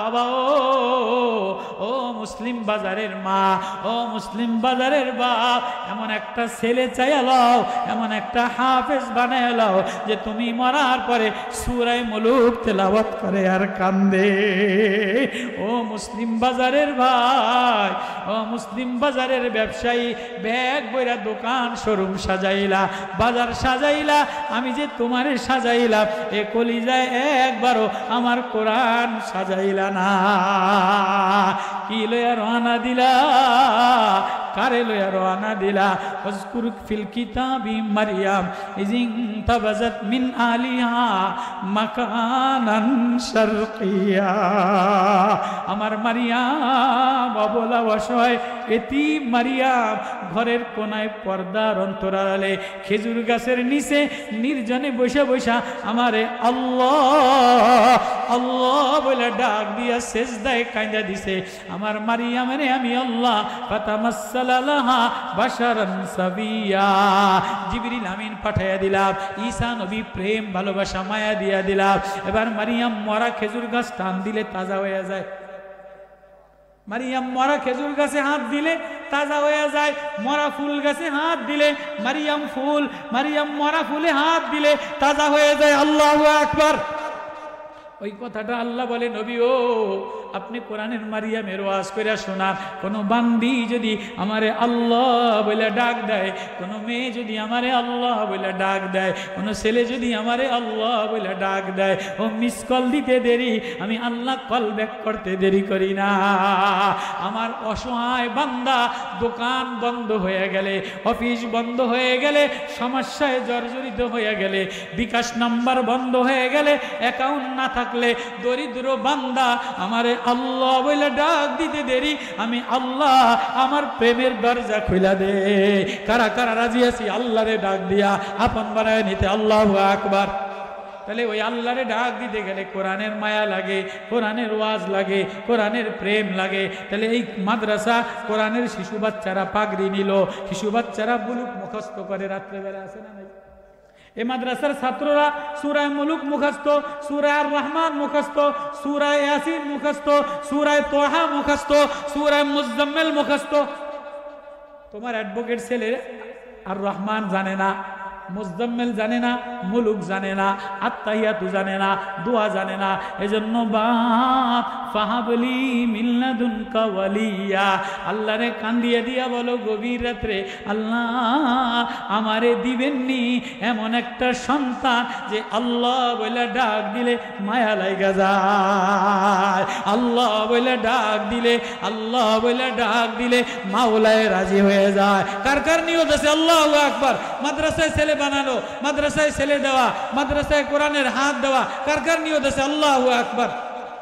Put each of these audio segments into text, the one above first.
বাবা ও মুসলিম বাজারের মা, ও মুসলিম বাজারের বাপ, এমন একটা ছেলে চাইয়া লও, এমন একটা হাফেজ বানায় লও যে তুমি মরার পরে সূরা মুলুক তেলাওয়াত করে আর কান্দে। ও মুসলিম বাজারের ভাই, ও মুসলিম বাজারের ব্যবসায়ী, ব্যাগ বইরা দোকান শোরুম সাজাইলা, বাজার সাজাইলা, আমি যে তোমারে সাজাইলাম, এ কলিজায় একবারও আমার কোরআন সাজাইলা না। কি লইয়া রওনা দিলা, কারে লইয়া রওনা দিলা? ওয়াজকুর ফিল কিতাবি মারইয়াম ইজিন তাবাজাত মিন আলিহা মাকানান শারকিয়া। আমার মারিয়াম অবলা অসহায় এতিম মারিয়াম ঘরের কোনায় পর্দার অন্তরালে খেজুর গাছের নিচে নির্জনে বসে বসা আমারে আল্লাহ আল্লাহ বলে ডাক দিয়া সেজদায় কাঁদা দিছে। আমার মারিয়ামরে আমি আল্লাহ ফাতামাসসালা লাহা বাশারান সাবিয়া, জিবরিল আমিন পাঠাইয়া দিলাম, ঈসা নবী প্রেম ভালোবাসা মায়া দিয়া দিলাম। এবার মারিয়াম মরা খেজুর গাছ টান দিলে তাজা হয়ে যায়। মারিয়াম মরা খেজুর গাছে হাত দিলে তাজা হয়ে যায়। মরা ফুল গাছে হাত দিলে মারিয়াম ফুল, মারিয়াম মরা ফুলে হাত দিলে তাজা হয়ে যায়। আল্লাহু আকবার। ওই কথাটা আল্লাহ বলে, নবী ও আপনি কোরআনের মারিয়ামের ওয়াজ কইরা শোনান। কোনো বান্দি যদি আমারে আল্লাহ বলে ডাক দেয়, কোনো মেয়ে যদি আমারে আল্লাহ বলে ডাক দেয়, কোনো ছেলে যদি আমারে আল্লাহ বলে ডাক দেয়, ও মিস কল দিতে দেরি, আমি আল্লাহ কল ব্যাক করতে দেরি করি না। আমার অসহায় বান্দা দোকান বন্ধ হয়ে গেলে, অফিস বন্ধ হয়ে গেলে, সমস্যায় জর্জরিত হয়ে গেলে, বিকাশ নাম্বার বন্ধ হয়ে গেলে, অ্যাকাউন্ট না থাকলে, দরিদ্র বান্দা আমারে আল্লাহ বলে ডাক দিতে দেরি, আমি আল্লাহ আমার প্রেমের দরজা খুলে দে। কারা কারা রাজি আছি আল্লাহরে ডাক দিয়া আপন বানায় নিতে? আল্লাহু আকবার। তাহলে ওই আল্লাহরে ডাক দিতে গেলে কোরআনের মায়া লাগে, কোরআনের ওয়াজ লাগে, কোরআনের প্রেম লাগে। তাহলে এই মাদ্রাসা কোরআনের শিশু বাচ্চারা পাগড়ি নিল, শিশু বাচ্চারা বুলুক মুখস্থ করে, রাত্রেবেলা আছে না নাই? এই মাদ্রাসার ছাত্ররা সূরা মুলুক মুখস্থ, সূরা আর রহমান মুখস্থ, সূরা ইয়াসিন মুখস্থ, সূরা তোহা মুখস্থ, সূরা মুজাম্মিল মুখস্থ। তোমার অ্যাডভোকেট ছেলে আর রহমান জানে না, মুজাম্মিল জানে না, মুলুক জানে না, আত্তাহিয়াতু জানে না, দোয়া জানে না। এজন্য বাপ ফাহাবলি মিন লাদুনকা ওয়ালিয়া, আল্লাহরে কান্দিয়ে দিয়া বলো গভীর রাত্রে, আল্লাহ আমারে দিবেননি এমন একটা সন্তান যে আল্লাহ বলে ডাক দিলে মায়া লাগা যায়, আল্লাহ বলে ডাক দিলে, আল্লাহ বলে ডাক দিলে মাওলায় রাজি হয়ে যায়। কার কার নিয়ত আছে? আল্লাহু আকবার। মাদ্রাসায় ছেলে বানানো, মাদ্রাসায় ছেলে দেওয়া, মাদ্রাসায় কোরআনের হাত দেওয়া, কার কার নিয়ত আছে? আল্লাহু আকবার।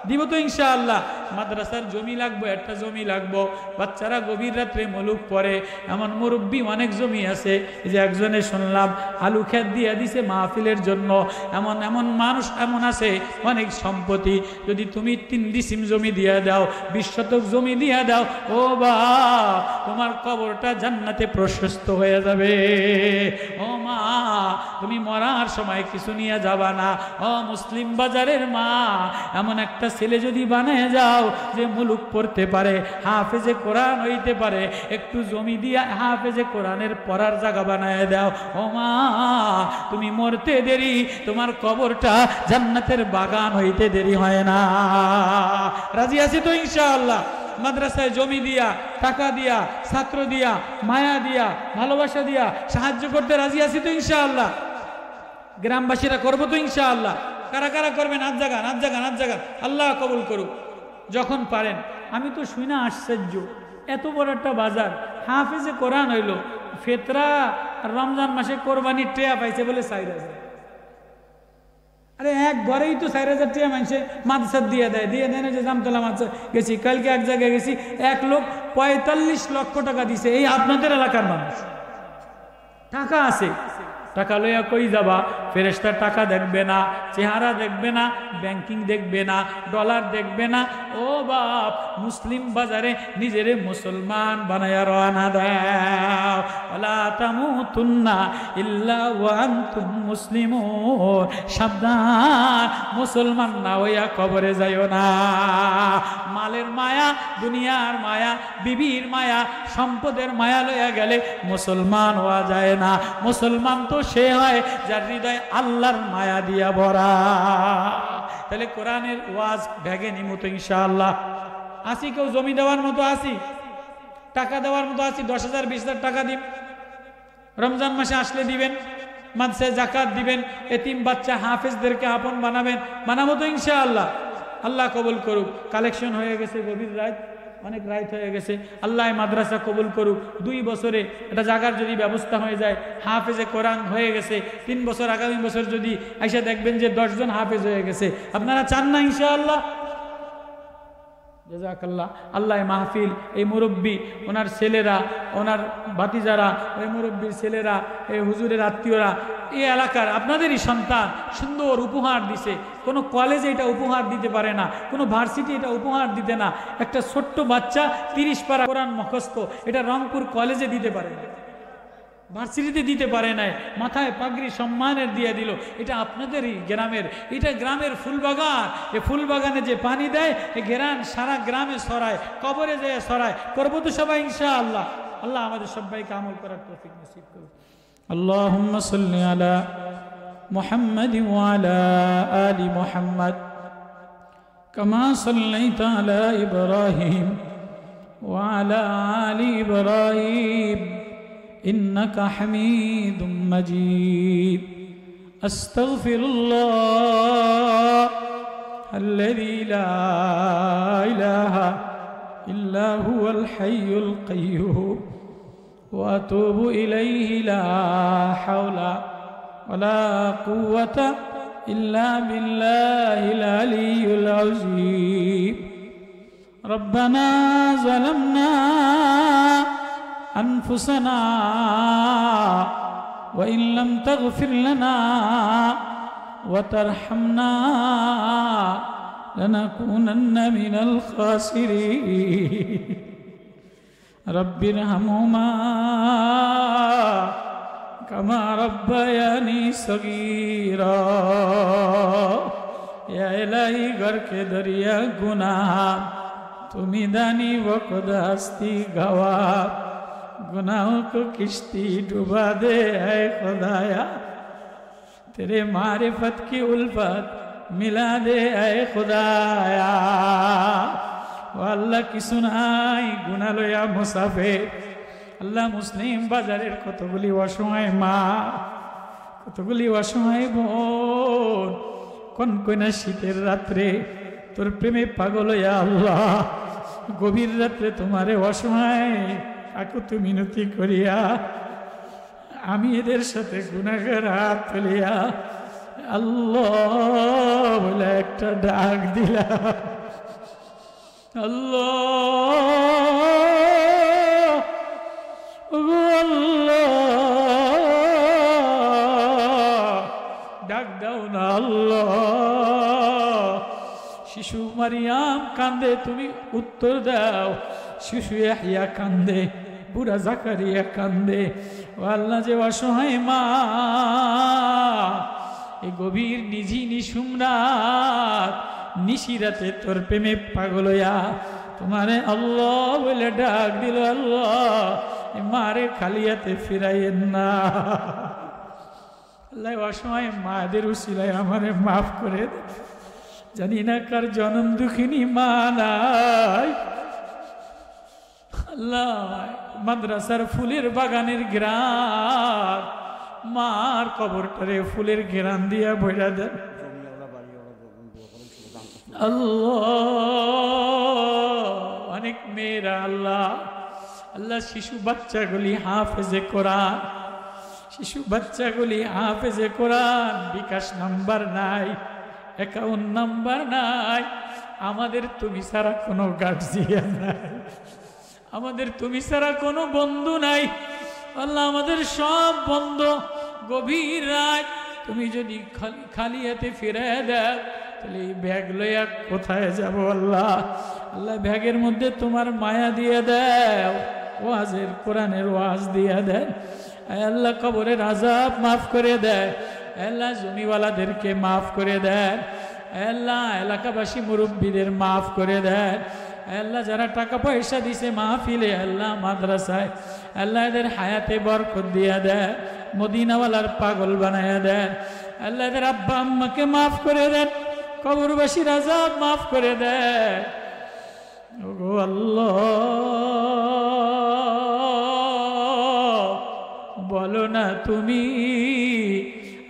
দিব তো ইনশাআল্লাহ। মাদ্রাসার জমি লাগবো, একটা জমি লাগবো। বাচ্চারা গভীর রাত্রে মুলুক পড়ে, এমন মুরব্বী অনেক জমি আছে। এই যে একজনে শুনলাম আলু ক্ষেত দিয়ে দিছে মাহফিলের জন্য। এমন এমন মানুষ এমন আছে অনেক সম্পত্তি, যদি তুমি 3 ডিসিম জমি দিয়ে দাও, 20 শতক জমি দিয়ে দাও, ও বাপ তোমার কবরটা জান্নাতে প্রশস্ত হয়ে যাবে। ও মা তুমি মরার সময় কিছু নিয়ে যাবা না। ও মুসলিম বাজারের মা, এমন একটা ছেলে যদি বানায় যাও যে মুলুক পড়তে পারে, হাফেজে কোরআন হইতে পারে, একটু জমি দিয়া হাফেজে কোরআনের পড়ার জায়গা বানায় দাও। ও মা তুমি মরতে দেরি, তোমার কবরটা জান্নাতের বাগান হইতে দেরি হয় না। রাজি আছি তো ইনশাআল্লাহ? মাদ্রাসায় জমি দিয়া, টাকা দিয়া, ছাত্র দিয়া, মায়া দিয়া, ভালোবাসা দিয়া সাহায্য করতে রাজি আছি তো ইনশাআল্লাহ? গ্রামবাসীরা করবো তো ইনশাআল্লাহ? কারা কারা করবেন? হাত জাগান, হাত জাগান, হাত জাগান। আল্লাহ কবুল করুক যখন পারেন। আমি তো শুই না আশ্চর্য, এত বড় একটা বাজার, হাফেজে কোরআন হইল, ফেতরা রমজান মাসে কোরবানির টেয়া পাইছে বলে 4,000। আরে এক ঘরেই তো 4,000 টেয়া মানছে মাদ্রাসা দিয়ে দেয়, দিয়ে দেয় না যে জামতলা মাদ্রাসা গেছি, কালকে এক জায়গায় গেছি, 1,45,00,000 টাকা দিছে। এই আপনাদের এলাকার মানুষ টাকা আছে, টাকা লইয়া কই যাবা? ফেরেশতা টাকা দেখবে না, চেহারা দেখবে না, ব্যাংকিং দেখবে না, ডলার দেখবে না। ও বাপ, মুসলিম বাজারে নিজেরে মুসলমান বানায়া রওনা দাও। ওয়ালা তামুতুন্না ইল্লা ওয়া আনতুম মুসলিমুন। সাবধান, মুসলমান না হইয়া কবরে যাইও না। মালের মায়া, দুনিয়ার মায়া, বিবির মায়া, সম্পদের মায়া লইয়া গেলে মুসলমান হওয়া যায় না। মুসলমান তো সে হয় যার হৃদয় আল্লাহর মায়া দিয়া ভরা। তাহলে কোরআনের ওয়াজ ভেগে নিমতো ইনশাআল্লাহ। আসি কেউ জমি দেওয়ার মতো, আসি টাকা দেওয়ার মতো, আসি 10,000 20,000 টাকা দিন, রমজান মাসে আসলে দিবেন, মাদ্রাসায় জাকাত দিবেন, এতিম বাচ্চা হাফেজদেরকে আপন বানাবেন, বানাবো তো ইনশাআল্লাহ। আল্লাহ কবুল করুক। কালেকশন হয়ে গেছে, গভীর রাত, অনেক রাত হয়ে গেছে। আল্লাহ মাদ্রাসা কবুল করুক। 2 বছরে এটা জায়গার যদি ব্যবস্থা হয়ে যায়, হাফেজে কোরআন হয়ে গেছে, 3 বছর আগামী বছর যদি আইসা দেখবেন যে 10 জন হাফেজ হয়ে গেছে। আপনারা চান না ইনশাআল্লাহ? জাযাকাল্লাহ। আল্লাহ মাহফিল, এই মুরব্বী, ওনার ছেলেরা, ওনার ভাতিজারা, ওই মুরব্বীর ছেলেরা, এই হুজুরের আত্মীয়রা, এই এলাকার আপনাদেরই সন্তান সুন্দর উপহার দিছে। কোনো কলেজে এটা উপহার দিতে পারে না, কোনো ভার্সিটি এটা উপহার দিতে না। একটা ছোট্ট বাচ্চা 30 পারা কোরআন মুখস্থ, এটা রংপুর কলেজে দিতে পারে না, ভার্সিটিতে দিতে পারে নাই, মাথায় পাগড়ি সম্মানের দিয়ে দিল। এটা আপনাদেরই গ্রামের, এটা গ্রামের ফুলবাগান। এই ফুলবাগানে যে পানি দেয়, এই ঘেরান সারা গ্রামে ছড়ায়, কবরে যায় ছড়ায়। করবো তো সবাই ইনশাআল্লাহ। আল্লাহ আমাদের সবাইকে আমল করার তৌফিক নসিব করুন। আল্লাহুম্মা সাল্লি আলা মুহাম্মাদ ওয়া আলা আলি মুহাম্মাদ কামা সাল্লাইতা আলা ইব্রাহিম ওয়া আলা আলি ইব্রাহিম إنك حميد مجيد. أستغفر الله الذي لا إله إلا هو الحي القيوم وأتوب إليه لا حول ولا قوة إلا بالله العلي العظيم. ربنا ظلمنا أنفسنا وإن لم تغفر لنا وترحمنا لنكونن من الخاسرين. رب ارحمهما كما ربياني صغيرا. يا إلهي घर के दरिया गुनाह तुम्ही दानी वक़्त हस्ती गवा, गुनाहों को किश्ती डुबा दे ऐ खुदाया, तेरे मारिफत की उल्फत मिला दे ऐ खुदाया। वो अल्लाह की सुनाई गुना लोया मुसाफिर। আল্লাহ মুসলিম বাজারের কতগুলি অসহায় মা, কতগুলি অসহায় বোন, কোন কোন শীতের রাত্রে তোর প্রেমে পাগল হইয়া আল্লাহ গভীর রাত্রে তোমারে অসহায় কাকুতি মিনতি করিয়া আমি এদের সাথে গুনাহগার হাত তুলিয়া আল্লাহ বলে একটা ডাক দিলাম। আল্লাহ আল্লাহ ডাক দাও না আল্লাহ। শিশু মারিয়াম কান্দে, তুমি উত্তর দাও। শিশু ইয়াহইয়া কান্দে, বুড়া জাকারিয়া কান্দে। ও আল্লাহ, যে অসহায় মা এই গভীর নিঝি নিশুম রাত নিশিরাতে তোর প্রেমে পাগল হইয়া তোমারে আল্লাহ বলে ডাক দিল। আল্লাহ মারে খালিয়াতে ফিরাইয়েন না। আল্লাহ অসহায় মাদের উসিলায় আমারে মাফ করে দে। জানি না কার জনম দুঃখিনী মা নাই। আল্লাহ মাদ্রাসার ফুলের বাগানের ঘেরান, মার কবরটারে ফুলের ঘেরান দিয়া ভরা দেন। আল্লাহ অনেক মেয়েরা আল্লাহ আল্লাহ শিশু বাচ্চাগুলি হাফেজে কোরআন, শিশু বাচ্চাগুলি হাফেজে কোরআন, বিকাশ নাম্বার নাই, অ্যাকাউন্ট নাম্বার নাই। আমাদের তুমি ছাড়া কোনো গার্জিয়ান নাই, আমাদের তুমি ছাড়া কোনো বন্ধু নাই। আল্লাহ আমাদের সব বন্ধ গভীর রাত তুমি যদি খালি হাতে ফিরে দাও, তাহলে এই ব্যাগ লইয়া কোথায় যাব আল্লাহ? আল্লাহ ব্যাগের মধ্যে তোমার মায়া দিয়ে দাও, ওয়াজের কোরআনের ওয়াজ দিয়ে দেন। আল্লাহ কবরের আযাব মাফ করে দেয়, আল্লাহ জমিওয়ালাদেরকে মাফ করে দেন, আল্লাহ এলাকাবাসী মুরব্বীদের মাফ করে দেন, আল্লাহ যারা টাকা পয়সা দিছে মাহফিলে, আল্লাহ মাদ্রাসায়, আল্লাহ এদের হায়াতে বরকত দিয়ে দেন, মদিনাওয়ালার পাগল বানায়া দেন। আল্লাহ এদের আব্বা আম্মাকে মাফ করে দেন, কবরবাসীর আযাব মাফ করে দেন। ওগো আল্লাহ, বলো না তুমি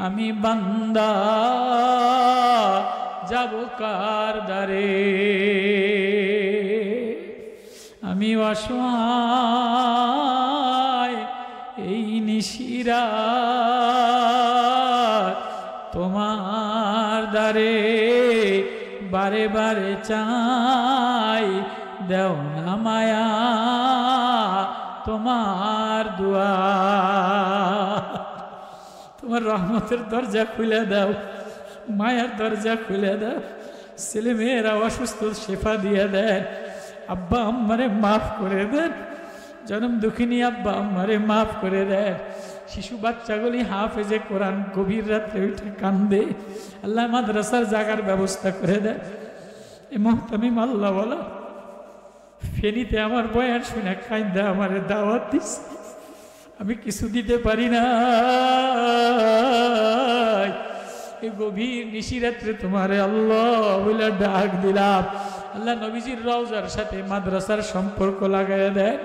আমি বান্দা যাব কার দ্বারে? আমি অসহায় এই নিশিরাত তোমার দ্বারে বারে বারে চাই, দেও না মায়া তোমার দুয়ার। তোমার রহমতের দরজা খুলে দাও, মায়ার দরজা খুলে দাও। ছেলে মেয়েরা অসুস্থ, শেফা দিয়ে দেন। আব্বা আম্মারে মাফ করে দেন, জনম দুঃখিনী আব্বা আম্মারে মাফ করে দেন। শিশু বাচ্চাগুলি হাফেজে কোরআন গভীর রাত্রে উঠে কান্দে, আল্লাহ মাদ্রাসার জাগার ব্যবস্থা করে দেন। এ মোহতামিম আল্লাহ বলো, ফেনীতে আমার বয়ান শুনে কাইন্দা আমার দাওয়াত দিস, আমি কিছু দিতে পারি না। এই গভীর নিশিরাত্রে তোমারে আল্লাহ বলে ডাক দিলাম। আল্লাহ নবীজির রওজার সাথে মাদ্রাসার সম্পর্ক লাগাইয়া দেন।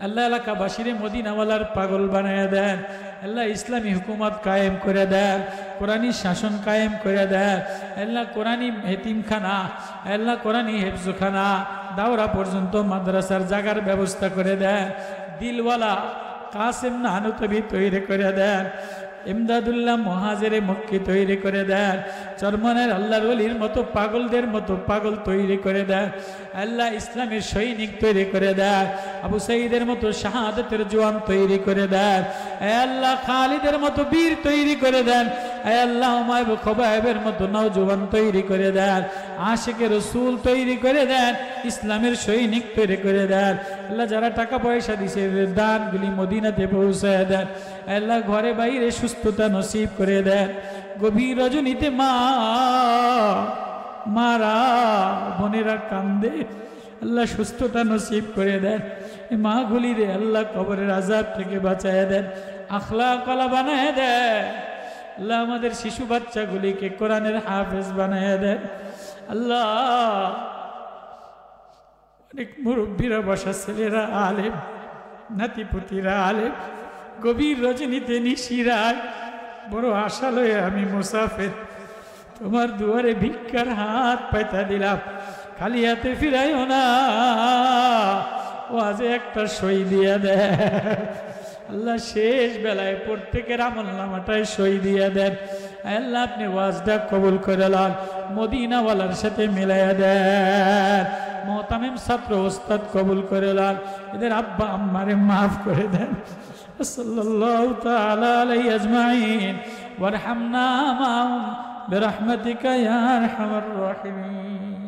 আল্লাহ এলাকাবাসীরে মদিনাওয়ালার পাগল বানাইয়া দেন। আল্লাহ ইসলামী হুকুমত কায়েম করে দেন, কোরআনী শাসন কায়েম করে দেন। আল্লাহ কোরআনী হেতিমখানা, আল্লাহ কোরআনী হেফজখানা, দাওরা পর্যন্ত মাদ্রাসার জাগার ব্যবস্থা করে দেন। দিলওয়ালা কাসেম নানুতবি তৈরি করে দেন। ইমদাদুল্লাহ মহাজেরে মক্কি তৈরি করে দেন। চরমনের আল্লাহর ওলির মতো পাগলদের মতো পাগল তৈরি করে দেন। আল্লাহ ইসলামের সৈনিক তৈরি করে দেন। আবু সাইদের মতো শাহাদাতের জওয়ান তৈরি করে দেন। আল্লাহ খালিদের মতো বীর তৈরি করে দেন। আল্লাহ উমাইব খবাইবের মতো নওজওয়ান তৈরি করে দেন। আশিকের রাসূল তৈরি করে দেন। ইসলামের সৈনিক তৈরি করে দেন। আল্লাহ যারা টাকা পয়সা দিছে দানগুলি মদিনাতে পৌঁছায় দেন। আল্লাহ ঘরে বাইরে সুস্থতা নসিব করে দেন। গভীর রজনীতে মারা বোনেরা কান্দে, আল্লাহ সুস্থতা নসিব করে দেন। এই মাগুলি রে আল্লাহ কবরের আযাব থেকে বাঁচায় দেন, আখলাক ওয়ালা বানায় দেন। আল্লাহ আমাদের শিশু বাচ্চাগুলিকে কোরআনের হাফেজ বানায় দেন। আল্লাহ অনেক মুরব্বীরা বসা, ছেলেরা আলেম, নাতিপুতিরা আলেম। গভীর রজনীতে নিশিরায় বড় আশা লয়ে আমি মুসাফির, তোমার দুয়ারে ভিক্ষার হাত পাইতা দিলাম। খালি হাতে ফিরাইও না, ও আজ একটা সই দিয়ে দেয়। আল্লাহ শেষ বেলায় প্রত্যেকের আমল নামাটায় সই দিয়ে দেন। আল্লাহ আপনি ওয়াজটা কবুল করে লাল, মদিনাওয়ালার সাথে মিলাইয়া দেন। মোহতামিম ছাত্র ওস্তাদ কবুল করে লাল, এদের আব্বা আম্মারে মাফ করে দেন। সাল্লাল্লাহু তাআলা আলাইহি আজমাইন ওয়ারহামনা মা'হুম বিরহমাতিকা ইয়া আরহামার রাহিমিন।